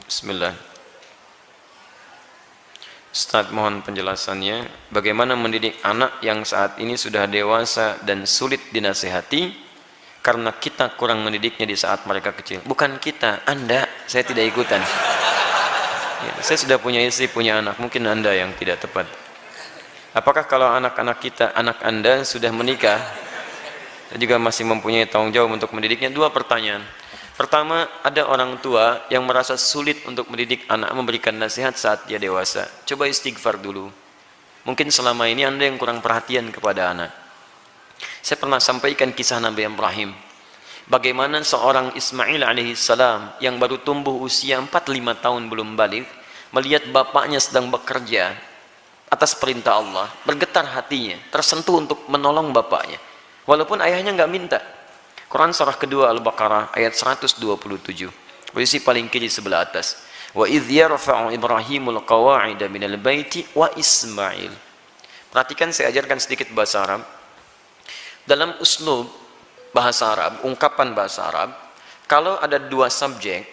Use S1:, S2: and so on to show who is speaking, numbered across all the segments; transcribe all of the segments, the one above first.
S1: Bismillah. Ustaz, mohon penjelasannya, bagaimana mendidik anak yang saat ini sudah dewasa dan sulit dinasihati karena kita kurang mendidiknya di saat mereka kecil. Bukan kita, Anda, saya tidak ikutan. Ya, saya sudah punya istri, punya anak, mungkin Anda yang tidak tepat. Apakah kalau anak-anak kita, anak Anda sudah menikah dan juga masih mempunyai tanggung jawab untuk mendidiknya? Dua pertanyaan. Pertama, ada orang tua yang merasa sulit untuk mendidik anak, memberikan nasihat saat dia dewasa. Coba istighfar dulu. Mungkin selama ini Anda yang kurang perhatian kepada anak. Saya pernah sampaikan kisah Nabi Ibrahim. Bagaimana seorang Ismail alaihissalam yang baru tumbuh usia 4-5 tahun belum balik, melihat bapaknya sedang bekerja atas perintah Allah, bergetar hatinya, tersentuh untuk menolong bapaknya. Walaupun ayahnya nggak minta. Quran surah kedua Al-Baqarah ayat 127, posisi paling kiri sebelah atas. Wa idh yarfa'u Ibrahimul qawa'ida minal baiti wa Ismail. Perhatikan, saya ajarkan sedikit bahasa Arab. Dalam uslub bahasa Arab, ungkapan bahasa Arab, kalau ada dua subjek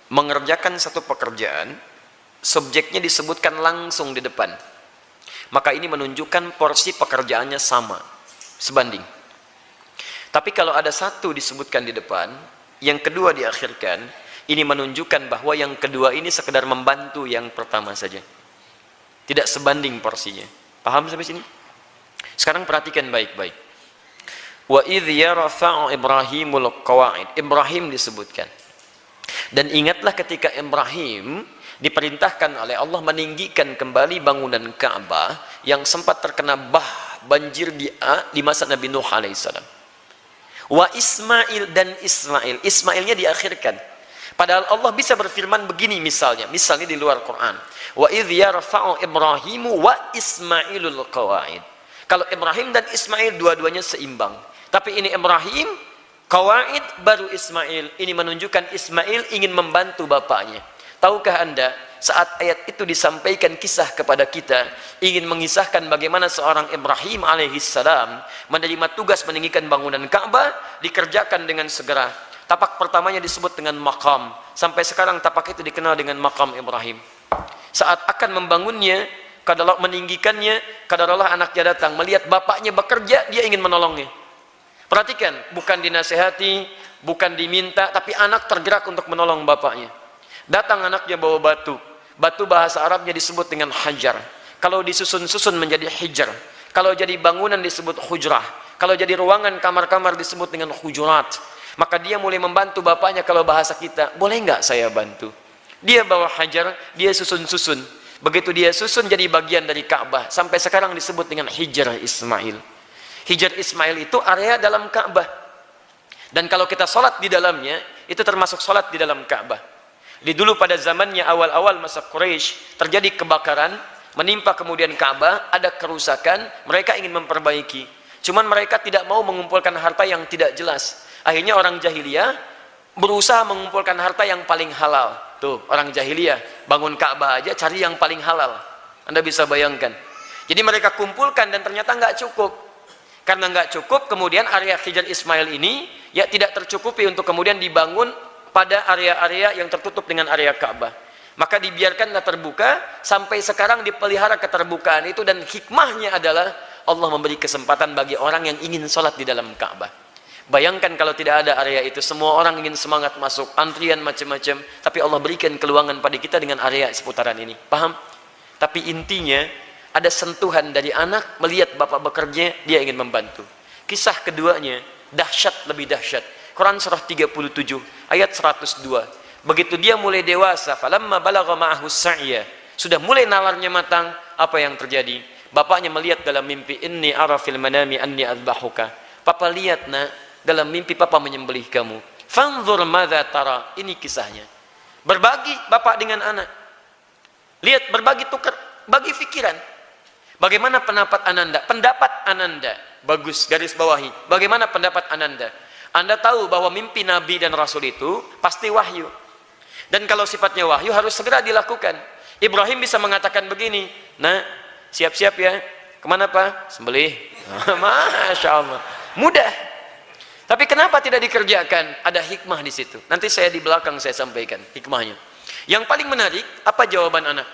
S1: mengerjakan satu pekerjaan, subjeknya disebutkan langsung di depan, maka ini menunjukkan porsi pekerjaannya sama, sebanding. Tapi kalau ada satu disebutkan di depan, yang kedua diakhirkan, ini menunjukkan bahwa yang kedua ini sekedar membantu yang pertama saja. Tidak sebanding porsinya. Paham sampai sini? Sekarang perhatikan baik-baik. Wa idh yarfa'u Ibrahimul qawa'id. Ibrahim disebutkan. Dan ingatlah ketika Ibrahim diperintahkan oleh Allah meninggikan kembali bangunan Ka'bah yang sempat terkena banjir di masa Nabi Nuh alaihissalam. Wa Ismail, dan Ismail, Ismailnya diakhirkan. Padahal Allah bisa berfirman begini misalnya di luar Quran. Wa idh yarfa'u Ibrahimu wa Ismailul qawa'id. Kalau Ibrahim dan Ismail dua-duanya seimbang. Tapi ini Ibrahim, qawa'id, baru Ismail. Ini menunjukkan Ismail ingin membantu bapaknya. Tahukah Anda, saat ayat itu disampaikan kisah kepada kita, ingin mengisahkan bagaimana seorang Ibrahim alaihissalam menerima tugas meninggikan bangunan Ka'bah, dikerjakan dengan segera. Tapak pertamanya disebut dengan maqam. Sampai sekarang tapak itu dikenal dengan maqam Ibrahim. Saat akan membangunnya, kadang meninggikannya, kadarullah anaknya datang, melihat bapaknya bekerja, dia ingin menolongnya. Perhatikan, bukan dinasehati, bukan diminta, tapi anak tergerak untuk menolong bapaknya. Datang anaknya bawa batu. Batu bahasa Arabnya disebut dengan hajar. Kalau disusun-susun menjadi hijar. Kalau jadi bangunan disebut hujrah. Kalau jadi ruangan kamar-kamar disebut dengan hujurat. Maka dia mulai membantu bapaknya. Kalau bahasa kita, boleh nggak saya bantu? Dia bawa hajar, dia susun-susun. Begitu dia susun jadi bagian dari Ka'bah. Sampai sekarang disebut dengan Hijr Ismail. Hijr Ismail itu area dalam Ka'bah. Dan kalau kita sholat di dalamnya, itu termasuk sholat di dalam Ka'bah. Di dulu pada zamannya awal-awal masa Quraisy terjadi kebakaran, menimpa kemudian Ka'bah, ada kerusakan, mereka ingin memperbaiki. Cuman mereka tidak mau mengumpulkan harta yang tidak jelas. Akhirnya orang jahiliyah berusaha mengumpulkan harta yang paling halal. Tuh, orang jahiliyah bangun Ka'bah aja cari yang paling halal. Anda bisa bayangkan. Jadi mereka kumpulkan dan ternyata nggak cukup. Karena nggak cukup, kemudian area Hijr Ismail ini ya tidak tercukupi untuk kemudian dibangun pada area-area yang tertutup dengan area Ka'bah. Maka dibiarkanlah terbuka, sampai sekarang dipelihara keterbukaan itu, dan hikmahnya adalah Allah memberi kesempatan bagi orang yang ingin sholat di dalam Ka'bah. Bayangkan kalau tidak ada area itu, semua orang ingin semangat masuk, antrian macam-macam, tapi Allah berikan keluangan pada kita dengan area seputaran ini. Paham? Tapi intinya, ada sentuhan dari anak, melihat bapak bekerja, dia ingin membantu. Kisah keduanya, dahsyat lebih dahsyat. Quran surah 37 ayat 102. Begitu dia mulai dewasa, falamma balagha ma'ahu sa'ya, sudah mulai nalarnya matang, apa yang terjadi? Bapaknya melihat dalam mimpi, inni ara fil manami anni adbahuka. Papa lihat nak, dalam mimpi papa menyembelih kamu. Fanzur madza tara. Ini kisahnya. Berbagi bapak dengan anak. Lihat, berbagi, tukar, bagi pikiran. Bagaimana pendapat Ananda? Pendapat Ananda bagus, garis bawahi. Bagaimana pendapat Ananda? Anda tahu bahwa mimpi Nabi dan Rasul itu pasti wahyu. Dan kalau sifatnya wahyu harus segera dilakukan. Ibrahim bisa mengatakan begini, nah siap-siap ya, kemana Pak? Sembelih. Masya Allah, mudah. Tapi kenapa tidak dikerjakan? Ada hikmah di situ. Nanti saya di belakang saya sampaikan hikmahnya. Yang paling menarik, apa jawaban anak?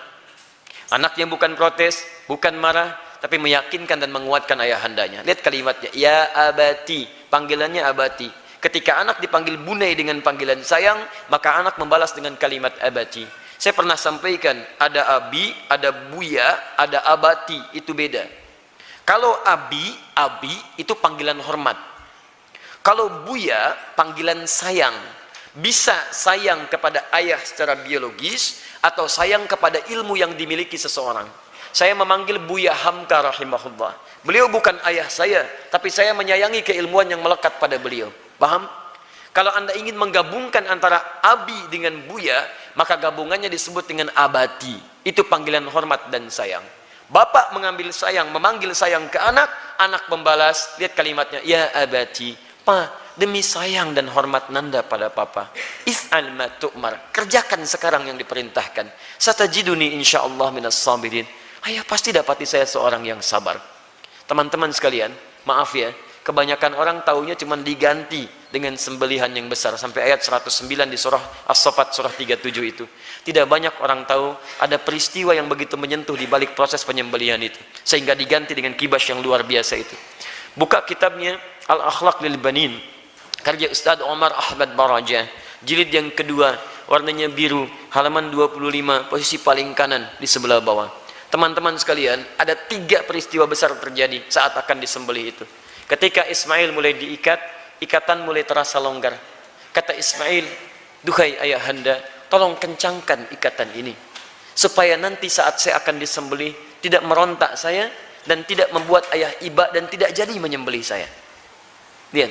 S1: Anak yang bukan protes, bukan marah, tapi meyakinkan dan menguatkan ayahandanya. Lihat kalimatnya, ya abati, panggilannya abati. Ketika anak dipanggil bunai dengan panggilan sayang, maka anak membalas dengan kalimat abati. Saya pernah sampaikan, ada abi, ada buya, ada abati, itu beda. Kalau abi itu panggilan hormat. Kalau buya, panggilan sayang. Bisa sayang kepada ayah secara biologis, atau sayang kepada ilmu yang dimiliki seseorang. Saya memanggil Buya Hamka rahimahullah. Beliau bukan ayah saya, tapi saya menyayangi keilmuan yang melekat pada beliau. Paham? Kalau Anda ingin menggabungkan antara abi dengan Buya, maka gabungannya disebut dengan abati. Itu panggilan hormat dan sayang. Bapak mengambil sayang, memanggil sayang ke anak, anak membalas, lihat kalimatnya, ya abati, pa, demi sayang dan hormat nanda pada papa, if'al ma tu'mar, kerjakan sekarang yang diperintahkan, satajiduni insyaallah minas sabirin. Ayah pasti dapati saya seorang yang sabar. Teman-teman sekalian, maaf ya, kebanyakan orang taunya cuma diganti dengan sembelihan yang besar, sampai ayat 109 di surah As-Saffat surah 37 itu. Tidak banyak orang tahu ada peristiwa yang begitu menyentuh di balik proses penyembelihan itu, sehingga diganti dengan kibas yang luar biasa itu. Buka kitabnya Al-Akhlaq lil Banin, karya Ustaz Omar Ahmad Baraja, jilid yang kedua, warnanya biru, halaman 25, posisi paling kanan di sebelah bawah. Teman-teman sekalian, ada 3 peristiwa besar terjadi saat akan disembelih itu. Ketika Ismail mulai diikat, ikatan mulai terasa longgar. Kata Ismail, duhai ayahanda, tolong kencangkan ikatan ini, supaya nanti saat saya akan disembelih, tidak merontak saya, dan tidak membuat ayah iba, dan tidak jadi menyembelih saya. Lihat,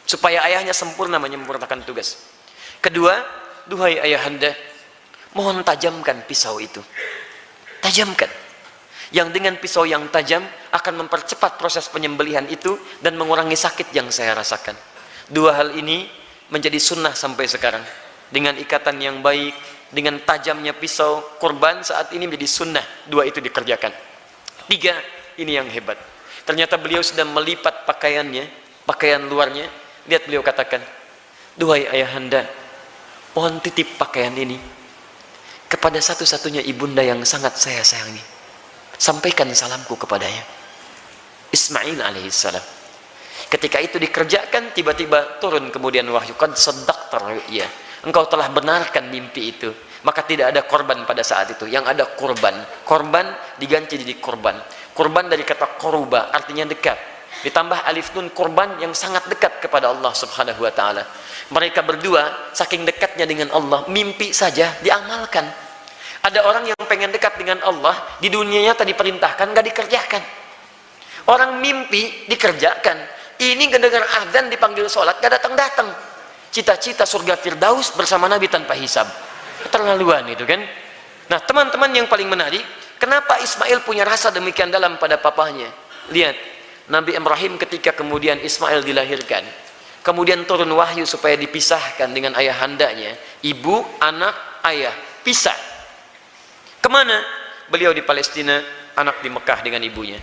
S1: supaya ayahnya sempurna menyempurnakan tugas. Kedua, duhai ayahanda, mohon tajamkan pisau itu. Tajamkan. Yang dengan pisau yang tajam akan mempercepat proses penyembelihan itu dan mengurangi sakit yang saya rasakan. 2 hal ini menjadi sunnah sampai sekarang. Dengan ikatan yang baik, dengan tajamnya pisau, kurban saat ini menjadi sunnah. 2 itu dikerjakan. 3, ini yang hebat. Ternyata beliau sudah melipat pakaiannya, pakaian luarnya. Lihat beliau katakan, duhai ayahanda, mohon titip pakaian ini kepada satu-satunya ibunda yang sangat saya sayangi. Sampaikan salamku kepadanya. Ismail alaihissalam. Ketika itu dikerjakan, tiba-tiba turun kemudian wahyu, qad saddaqta ru'ya, engkau telah benarkan mimpi itu. Maka tidak ada korban pada saat itu, yang ada kurban. Korban diganti jadi korban. Korban dari kata koruba, artinya dekat. Ditambah alif nun, korban yang sangat dekat kepada Allah subhanahu wa ta'ala. Mereka berdua saking dekatnya dengan Allah, mimpi saja diamalkan. Ada orang yang pengen dekat dengan Allah, di dunianya tadi perintahkan gak dikerjakan. Orang mimpi dikerjakan. Ini mendengar azan dipanggil sholat gak datang-datang. Cita-cita surga Firdaus bersama Nabi tanpa hisab. Keterlaluan itu kan. Nah teman-teman yang paling menarik, kenapa Ismail punya rasa demikian dalam pada papahnya? Lihat, Nabi Ibrahim ketika kemudian Ismail dilahirkan, kemudian turun wahyu supaya dipisahkan dengan ayahandanya, ibu, anak, ayah, pisah. Kemana? Beliau di Palestina, anak di Mekah dengan ibunya.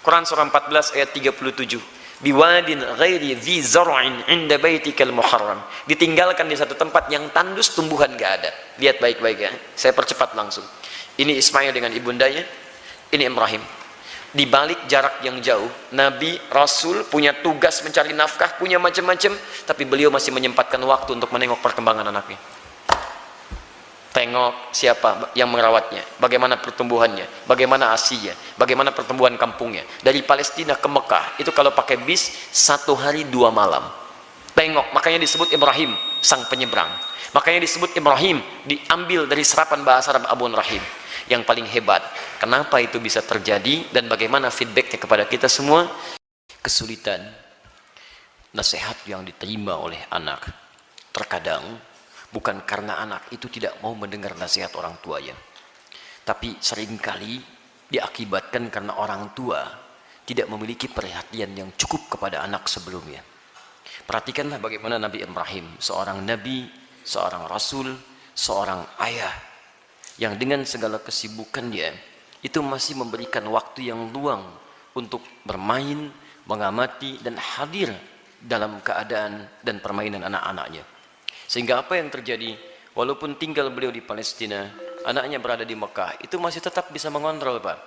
S1: Quran surah 14 ayat 37. Biwadin ghairi dzi zar'in 'inda baitikal muharram. Ditinggalkan di satu tempat yang tandus tumbuhan gak ada. Lihat baik-baik ya. Saya percepat langsung. Ini Ismail dengan ibundanya, ini Ibrahim. Di balik jarak yang jauh, Nabi, Rasul punya tugas mencari nafkah, punya macam-macam, tapi beliau masih menyempatkan waktu untuk menengok perkembangan anaknya. Tengok siapa yang merawatnya, bagaimana pertumbuhannya, bagaimana asinya, bagaimana pertumbuhan kampungnya. Dari Palestina ke Mekah, itu kalau pakai bis 1 hari 2 malam. Tengok, makanya disebut Ibrahim, sang penyeberang. Makanya disebut Ibrahim, diambil dari serapan bahasa Arab Abun Rahim. Yang paling hebat, kenapa itu bisa terjadi dan bagaimana feedbacknya kepada kita semua? Kesulitan, nasihat yang diterima oleh anak, terkadang bukan karena anak itu tidak mau mendengar nasihat orang tuanya, tapi seringkali diakibatkan karena orang tua tidak memiliki perhatian yang cukup kepada anak sebelumnya. Perhatikanlah bagaimana Nabi Ibrahim, seorang nabi, seorang rasul, seorang ayah, yang dengan segala kesibukannya itu masih memberikan waktu yang luang untuk bermain, mengamati, dan hadir dalam keadaan dan permainan anak-anaknya. Sehingga apa yang terjadi? Walaupun tinggal beliau di Palestina, anaknya berada di Mekah, itu masih tetap bisa mengontrol, Pak.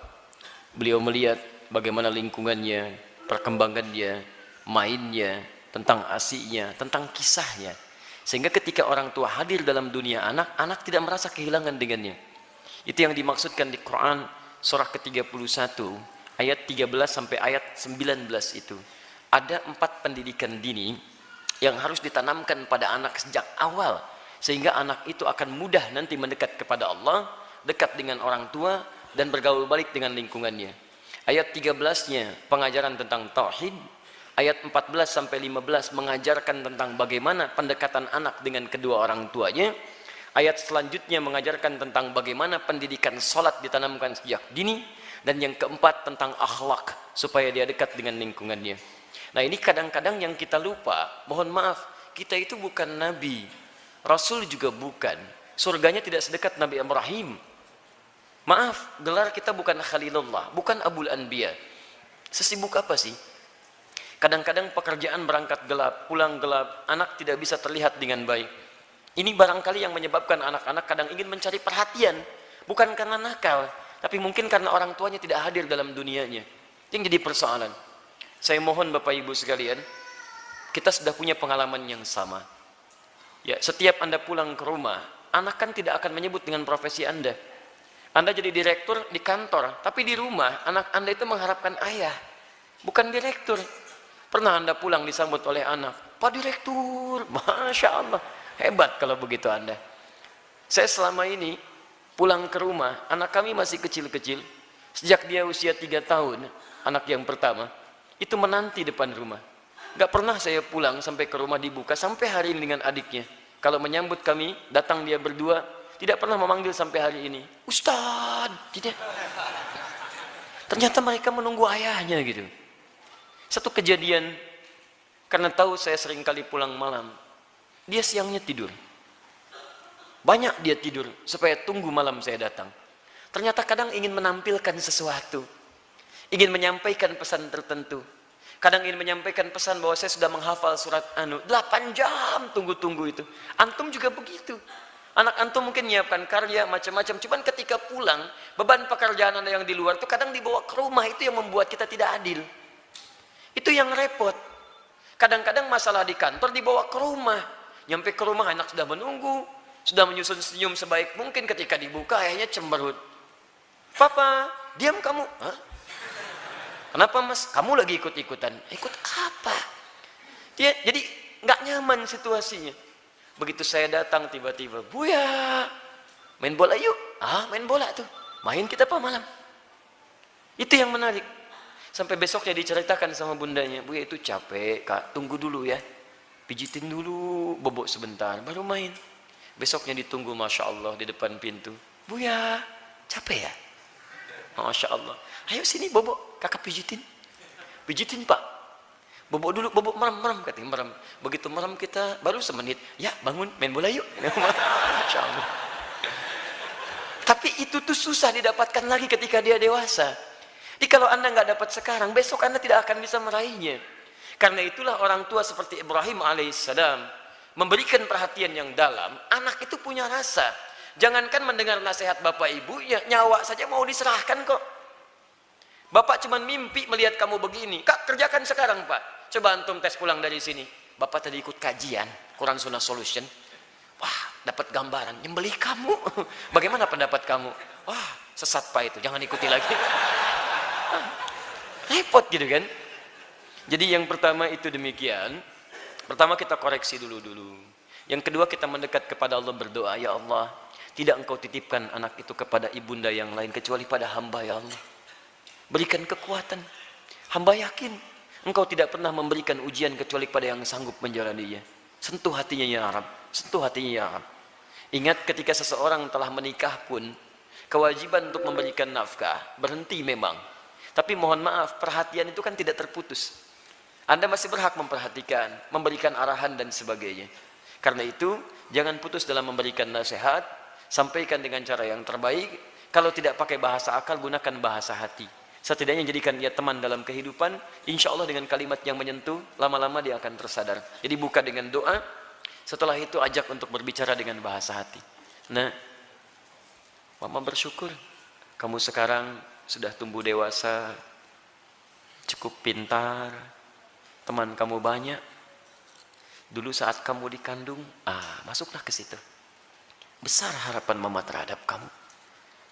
S1: Beliau melihat bagaimana lingkungannya, perkembangannya, mainnya, tentang asiknya, tentang kisahnya. Sehingga ketika orang tua hadir dalam dunia anak, anak tidak merasa kehilangan dengannya. Itu yang dimaksudkan di Quran surah ke-31 ayat 13 sampai ayat 19 itu. Ada 4 pendidikan dini yang harus ditanamkan pada anak sejak awal, sehingga anak itu akan mudah nanti mendekat kepada Allah, dekat dengan orang tua, dan bergaul balik dengan lingkungannya. Ayat 13-nya pengajaran tentang tauhid, ayat 14 sampai 15 mengajarkan tentang bagaimana pendekatan anak dengan kedua orang tuanya. Ayat selanjutnya mengajarkan tentang bagaimana pendidikan salat ditanamkan sejak dini, dan yang keempat tentang akhlak supaya dia dekat dengan lingkungannya. Nah, ini kadang-kadang yang kita lupa. Mohon maaf, kita itu bukan nabi, rasul juga bukan. Surganya tidak sedekat Nabi Ibrahim. Maaf, gelar kita bukan Khalilullah, bukan Abul Anbiya. Sesibuk apa sih? Kadang-kadang pekerjaan berangkat gelap, pulang gelap, anak tidak bisa terlihat dengan baik. Ini barangkali yang menyebabkan anak-anak kadang ingin mencari perhatian, bukan karena nakal, tapi mungkin karena orang tuanya tidak hadir dalam dunianya. Itu yang jadi persoalan. Saya mohon Bapak Ibu sekalian, kita sudah punya pengalaman yang sama. Ya, setiap Anda pulang ke rumah, anak kan tidak akan menyebut dengan profesi Anda. Anda jadi direktur di kantor, tapi di rumah anak Anda itu mengharapkan ayah, bukan direktur. Pernah Anda pulang disambut oleh anak, Pak Direktur, Masya Allah. Hebat kalau begitu Anda. Saya selama ini pulang ke rumah, anak kami masih kecil-kecil. Sejak dia usia 3 tahun, anak yang pertama, itu menanti depan rumah. Gak pernah saya pulang sampai ke rumah dibuka, sampai hari ini dengan adiknya. Kalau menyambut kami, datang dia berdua, tidak pernah memanggil sampai hari ini. Ustadz, tidak. Ternyata mereka menunggu ayahnya gitu. Satu kejadian, karena tahu saya sering kali pulang malam, dia siangnya tidur. Banyak dia tidur supaya tunggu malam saya datang. Ternyata kadang ingin menampilkan sesuatu, ingin menyampaikan pesan tertentu. Kadang ingin menyampaikan pesan bahwa saya sudah menghafal surat 8 jam tunggu-tunggu itu. Antum juga begitu. Anak antum mungkin menyiapkan karya macam-macam, cuman ketika pulang, beban pekerjaan Anda yang di luar itu kadang dibawa ke rumah, itu yang membuat kita tidak adil. Itu yang repot. Kadang-kadang masalah di kantor dibawa ke rumah. Nyampe ke rumah anak sudah menunggu, sudah menyusun senyum sebaik mungkin, ketika dibuka ayahnya cemberut. Papa, diam kamu. Hah? Kenapa mas? Kamu lagi ikut-ikutan. Ikut apa? Dia jadi nggak nyaman situasinya. Begitu saya datang tiba-tiba, Buya, main bola yuk. Ah, main bola tuh. Main kita apa malam? Itu yang menarik. Sampai besoknya diceritakan sama bundanya, Buya itu capek kak, tunggu dulu ya. Pijitin dulu, bobok sebentar, baru main. Besoknya ditunggu, Masya Allah, di depan pintu. Buya, capek ya? Masya Allah. Ayo sini bobok, kakak pijitin. Pijitin pak. Bobok dulu, bobok merem, katanya merem. Begitu merem kita, baru semenit. Ya bangun, main bola yuk. Masya Allah. Tapi itu tuh susah didapatkan lagi ketika dia dewasa. Jadi kalau Anda nggak dapat sekarang, besok Anda tidak akan bisa meraihnya. Karena itulah orang tua seperti Ibrahim alaihissalam memberikan perhatian yang dalam. Anak itu punya rasa. Jangankan mendengar nasihat bapak ibunya, nyawa saja mau diserahkan kok. Bapak cuma mimpi melihat kamu begini. Kak, kerjakan sekarang pak. Coba antum tes pulang dari sini. Bapak tadi ikut kajian Quran Sunnah Solution. Wah, dapat gambaran. Nyembelih kamu. Bagaimana pendapat kamu? Wah, sesat pak itu. Jangan ikuti lagi. Repot gitu kan. Jadi yang pertama itu demikian. Pertama kita koreksi dulu. Yang kedua kita mendekat kepada Allah, berdoa, ya Allah, tidak engkau titipkan anak itu kepada ibunda yang lain kecuali pada hamba, ya Allah. Berikan kekuatan. Hamba yakin engkau tidak pernah memberikan ujian kecuali pada yang sanggup menjalaninya. Sentuh hatinya ya Rabb. Sentuh hatinya ya Rabb. Ingat ketika seseorang telah menikah pun, kewajiban untuk memberikan nafkah berhenti memang. Tapi mohon maaf, perhatian itu kan tidak terputus. Anda masih berhak memperhatikan, memberikan arahan dan sebagainya. Karena itu, jangan putus dalam memberikan nasihat, sampaikan dengan cara yang terbaik. Kalau tidak pakai bahasa akal, gunakan bahasa hati. Setidaknya jadikan dia teman dalam kehidupan. Insya Allah dengan kalimat yang menyentuh, lama-lama dia akan tersadar. Jadi buka dengan doa. Setelah itu ajak untuk berbicara dengan bahasa hati. Nah, mama bersyukur kamu sekarang sudah tumbuh dewasa, cukup pintar, teman kamu banyak. Dulu saat kamu dikandung, masuklah ke situ. Besar harapan mama terhadap kamu.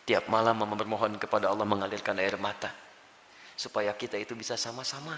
S1: Tiap malam mama bermohon kepada Allah mengalirkan air mata supaya kita itu bisa sama-sama